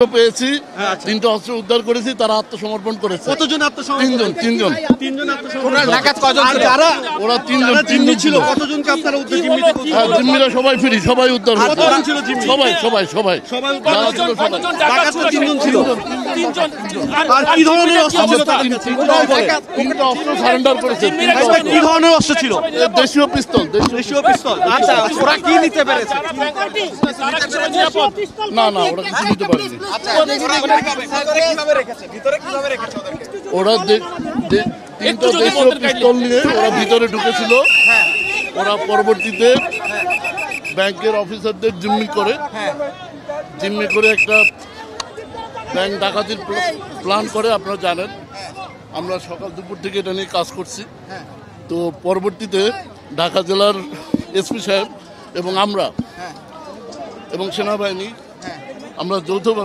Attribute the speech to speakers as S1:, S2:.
S1: পেয়েছি, তিনটা অস্ত্র উদ্ধার করেছি, তারা আত্মসমর্পণ করেছে।
S2: কতজন আত্মসমর্পণ?
S1: তিনজন। ওরা তিনজন ছিল।
S2: কতজনকে আপনারা উদ্ধার জিম্মিতে করছেন?
S1: জিম্মিরা সবাই ফ্রি, সবাই উদ্ধার হয়েছে। সবাই যারা ছিল সবাই।
S2: ডাকাতরা তিনজন ছিল। আর কি ধরনের অস্ত্র ছিল তাদের কাছে?
S1: তিনটা অস্ত্র সারেন্ডার করেছে।
S2: কি ধরনের অস্ত্র ছিল?
S1: দেশীয় পিস্তল।
S2: দেশীয় পিস্তল। আচ্ছা, ওরা কি নিতে পেরেছে?
S1: না ওরা কিছু নিতে পারেনি। ওরা তিনটা দেশীয় পিস্তল নিয়ে ওরা ভিতরে ঢুকেছিল। ওরা পরবর্তীতে ব্যাংকের অফিসারদের জিম্মি করে একটা ব্যাংক ডাকাতির প্ল্যান করে। আপনারা জানেন, আমরা সকাল দুপুর থেকে এটা নিয়ে কাজ করছি। তো পরবর্তীতে ঢাকা জেলার এসপি সাহেব এবং আমরা এবং সেনাবাহিনী আমরা যৌথভাবে